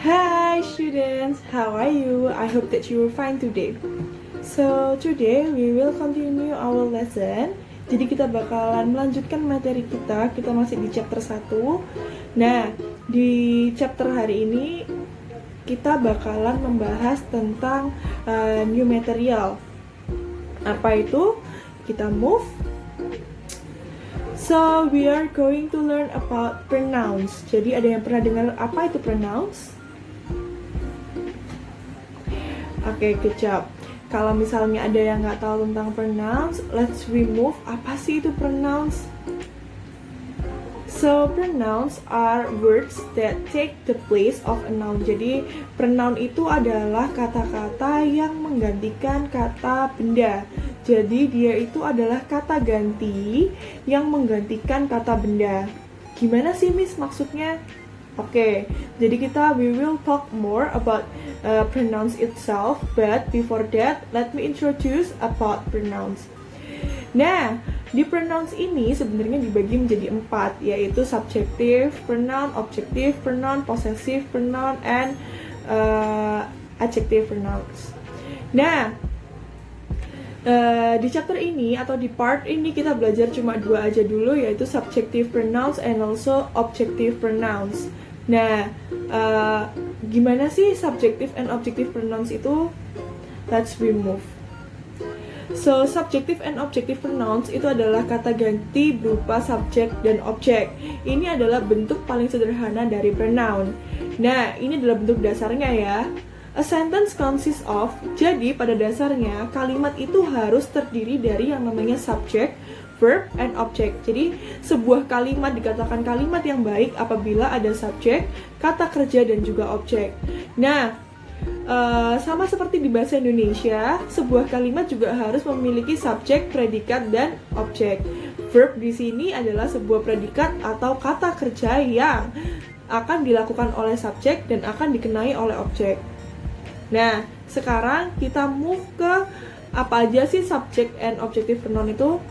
Hi students, how are you? I hope that you are fine today. So today we will continue our lesson. Jadi kita bakalan melanjutkan materi kita masih di chapter 1. Nah, di chapter hari ini kita bakalan membahas tentang new material. Apa itu? Kita move. So we are going to learn about pronouns. Jadi ada yang pernah dengar apa itu pronouns? Oke, good job. Kalau misalnya ada yang nggak tahu tentang pronouns, let's remove. Apa sih itu pronouns? So, pronouns are words that take the place of a noun. Jadi, pronoun itu adalah kata-kata yang menggantikan kata benda. Jadi, dia itu adalah kata ganti yang menggantikan kata benda. Gimana sih, Miss, maksudnya? Oke, jadi we will talk more about pronouns itself, but before that, let me introduce about pronouns. Nah, di pronouns ini sebenarnya dibagi menjadi 4, yaitu subjective pronoun, objective pronoun, possessive pronoun, and adjective pronouns. Nah, di chapter ini atau di part ini kita belajar cuma 2 aja dulu, yaitu subjective pronouns and also objective pronouns. Nah, gimana sih subjective and objective pronouns itu? Let's remove. So, subjective and objective pronouns itu adalah kata ganti berupa subjek dan objek. Ini adalah bentuk paling sederhana dari pronoun. Nah, ini adalah bentuk dasarnya ya. A sentence consists of, jadi pada dasarnya kalimat itu harus terdiri dari yang namanya subject, verb, and object. Jadi sebuah kalimat dikatakan kalimat yang baik apabila ada subjek, kata kerja, dan juga objek. Nah, sama seperti di bahasa Indonesia, sebuah kalimat juga harus memiliki subjek, predikat, dan objek. Verb di sini adalah sebuah predikat atau kata kerja yang akan dilakukan oleh subjek dan akan dikenai oleh objek. Nah, sekarang kita move ke apa aja sih subject and objective pronoun itu?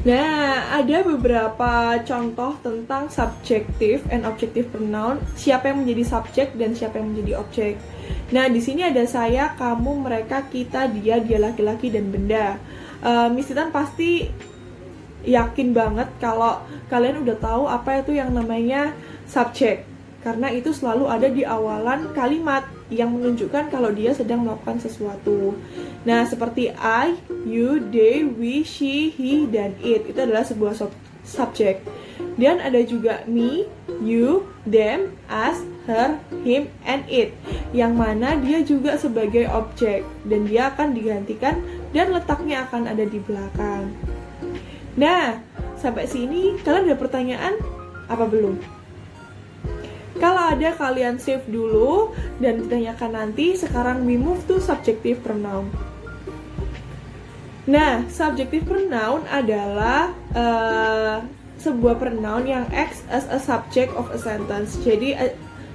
Nah, ada beberapa contoh tentang subjective and objective pronoun, siapa yang menjadi subjek dan siapa yang menjadi objek. Nah, di sini ada saya, kamu, mereka, kita, dia laki-laki, dan benda. Miss Titan pasti yakin banget kalau kalian udah tahu apa itu yang namanya subjek, karena itu selalu ada di awalan kalimat yang menunjukkan kalau dia sedang melakukan sesuatu. Nah, seperti I, you, they, we, she, he, dan it. Itu adalah sebuah subjek. Dan ada juga me, you, them, us, her, him, and it. Yang mana dia juga sebagai objek. Dan dia akan digantikan dan letaknya akan ada di belakang. Nah, sampai sini kalian ada pertanyaan? Apa belum? Kalau ada, kalian save dulu dan ditanyakan nanti. Sekarang we move to subjective pronoun. Nah, subjective pronoun adalah sebuah pronoun yang acts as a subject of a sentence. Jadi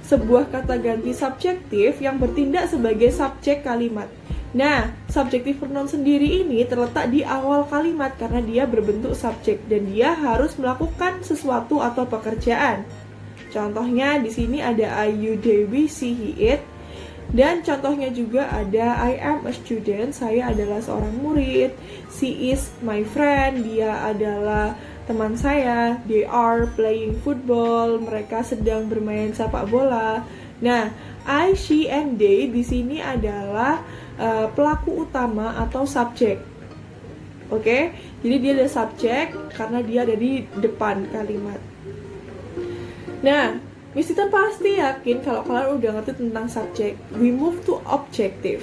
sebuah kata ganti subjektif yang bertindak sebagai subjek kalimat. Nah, subjective pronoun sendiri ini terletak di awal kalimat karena dia berbentuk subjek dan dia harus melakukan sesuatu atau pekerjaan. Contohnya di sini ada I, you, they, we, she, he, it. Dan contohnya juga ada I am a student, saya adalah seorang murid. She is my friend, dia adalah teman saya. They are playing football, mereka sedang bermain sepak bola. Nah, I, she, and they di sini adalah pelaku utama atau subjek. Oke, jadi dia ada subjek karena dia ada di depan kalimat. Nah, Miss Titan pasti yakin kalau kalian udah ngerti tentang subjek. We move to objective.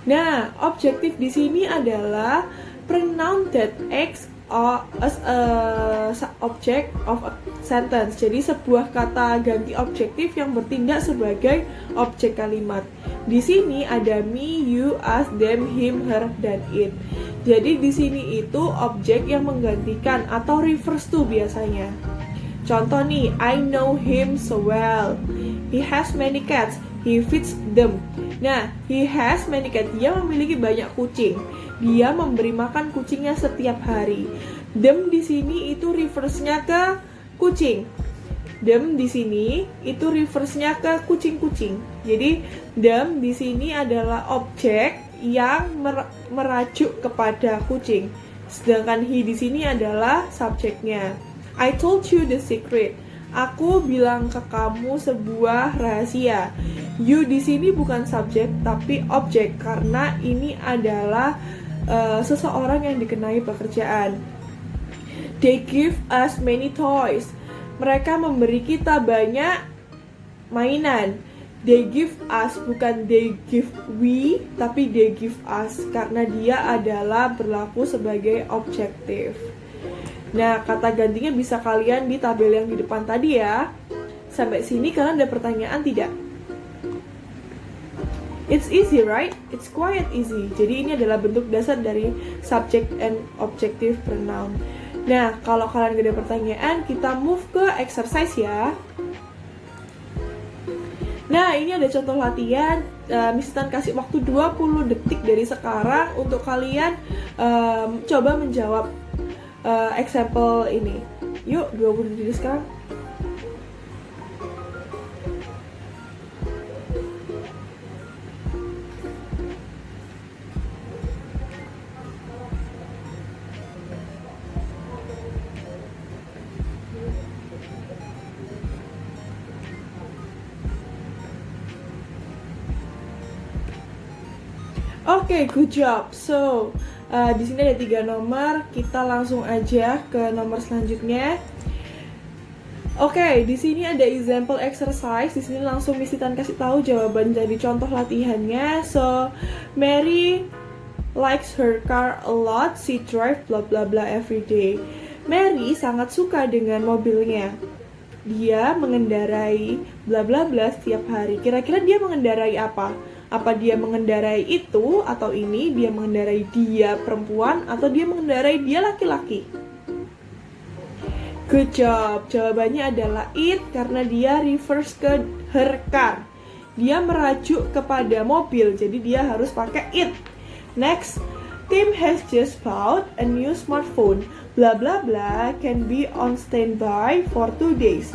Nah, objective di sini adalah pronoun that acts as a object of a sentence. Jadi sebuah kata ganti objektif yang bertindak sebagai objek kalimat. Di sini ada me, you, us, them, him, her, dan it. Jadi di sini itu objek yang menggantikan atau refers to biasanya. Contoh nih, I know him so well. He has many cats. He feeds them. Nah, he has many cats. Dia memiliki banyak kucing. Dia memberi makan kucingnya setiap hari. Them di sini itu reverse-nya ke kucing. Them di sini itu reverse-nya ke kucing-kucing. Jadi them di sini adalah objek yang merajuk kepada kucing. Sedangkan he di sini adalah subjeknya. I told you the secret. Aku bilang ke kamu sebuah rahasia. You di sini bukan subjek tapi objek karena ini adalah seseorang yang dikenai pekerjaan. They give us many toys. Mereka memberi kita banyak mainan. They give us, bukan they give we, tapi they give us karena dia adalah berlaku sebagai objektif. Nah, kata gantinya bisa kalian di tabel yang di depan tadi ya. Sampai sini kalian ada pertanyaan tidak? It's easy, right? It's quite easy. Jadi ini adalah bentuk dasar dari subject and objective pronoun. Nah, kalau kalian gak ada pertanyaan, kita move ke exercise ya. Nah, ini ada contoh latihan. Miss Tan kasih waktu 20 detik dari sekarang untuk kalian coba menjawab example ini. Yuk, 20 detik dari sekarang. Oke, good job. So, di sini ada 3 nomor. Kita langsung aja ke nomor selanjutnya. Oke, di sini ada example exercise. Di sini langsung Miss Tan kasih tahu jawaban dari contoh latihannya. So, Mary likes her car a lot. She drive blah blah blah every day. Mary sangat suka dengan mobilnya. Dia mengendarai bla bla bla setiap hari. Kira-kira dia mengendarai apa? Apa dia mengendarai itu atau ini? Dia mengendarai dia perempuan atau dia mengendarai dia laki-laki? Good job. Jawabannya adalah it karena dia refers ke her car. Dia merajuk kepada mobil, jadi dia harus pakai it. Next, Tim has just bought a new smartphone. Bla bla bla can be on standby for 2 days.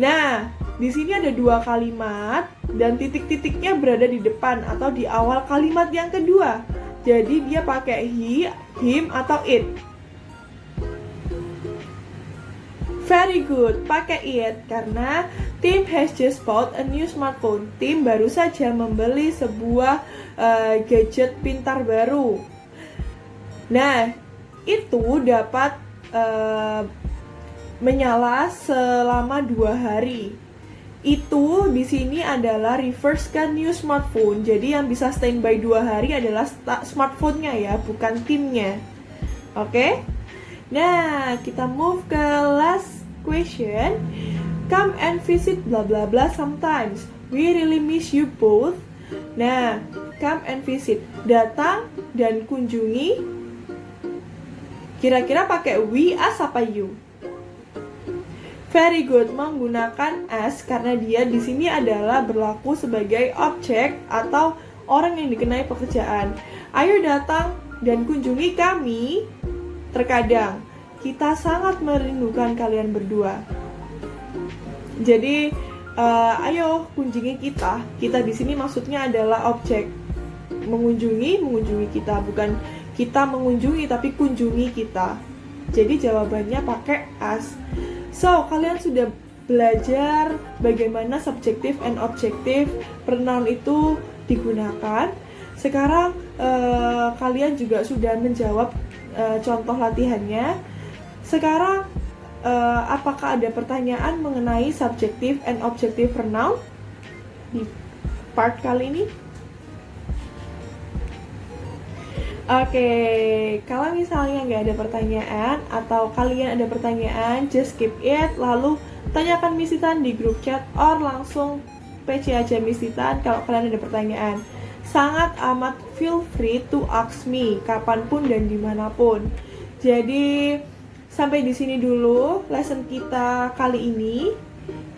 Nah, di sini ada 2 kalimat dan titik-titiknya berada di depan atau di awal kalimat yang kedua. Jadi dia pakai he, him atau it. Very good, pakai it karena Tim has just bought a new smartphone. Tim baru saja membeli sebuah gadget pintar baru. Nah, itu dapat menyala selama 2 hari. Itu di sini adalah reverse ke new smartphone. Jadi yang bisa standby 2 hari adalah smartphone-nya ya, bukan timnya. Oke? Nah, kita move ke last question. Come and visit bla bla bla sometimes. We really miss you both. Nah, come and visit, datang dan kunjungi. Kira-kira pakai we, us, apa you? Very good, menggunakan as karena dia di sini adalah berlaku sebagai objek atau orang yang dikenai pekerjaan. Ayo datang dan kunjungi kami. Terkadang kita sangat merindukan kalian berdua. Jadi, ayo kunjungi kita. Kita di sini maksudnya adalah objek. Mengunjungi kita, bukan kita mengunjungi tapi kunjungi kita. Jadi jawabannya pakai as. So, kalian sudah belajar bagaimana subjective and objective pronoun itu digunakan. Sekarang kalian juga sudah menjawab contoh latihannya. Sekarang apakah ada pertanyaan mengenai subjective and objective pronoun di part kali ini? Oke, kalau misalnya nggak ada pertanyaan atau kalian ada pertanyaan, just skip it, lalu tanyakan Miss Tan di grup chat or langsung PC aja Miss Tan kalau kalian ada pertanyaan. Sangat amat feel free to ask me kapanpun dan dimanapun. Jadi sampai di sini dulu lesson kita kali ini.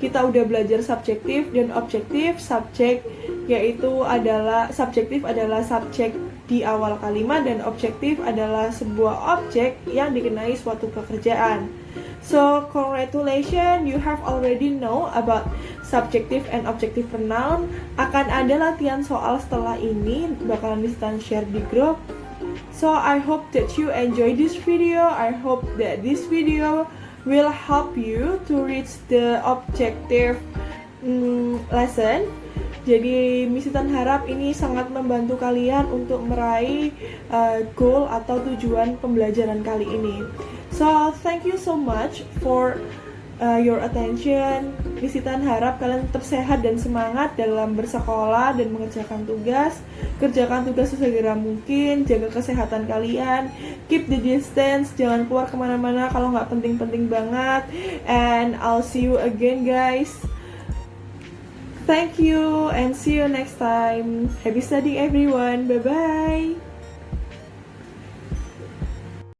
Kita udah belajar subjektif dan objektif. Subjek yaitu adalah subjektif adalah subjek di awal kalimat dan objektif adalah sebuah objek yang dikenai suatu pekerjaan. So congratulations, you have already know about subjective and objective pronoun. Akan ada latihan soal setelah ini, bakalan Misitan share di grup. So I hope that you enjoy this video. I hope that this video will help you to reach the objective lesson. Jadi Misitan harap ini sangat membantu kalian untuk meraih goal atau tujuan pembelajaran kali ini. So thank you so much for your attention. Misitan harap kalian tetap sehat dan semangat dalam bersekolah dan mengerjakan tugas. Kerjakan tugas sesegera mungkin, jaga kesehatan kalian, keep the distance, jangan keluar kemana-mana kalau nggak penting-penting banget. And I'll see you again guys. Thank you and see you next time. Happy study everyone. Bye-bye.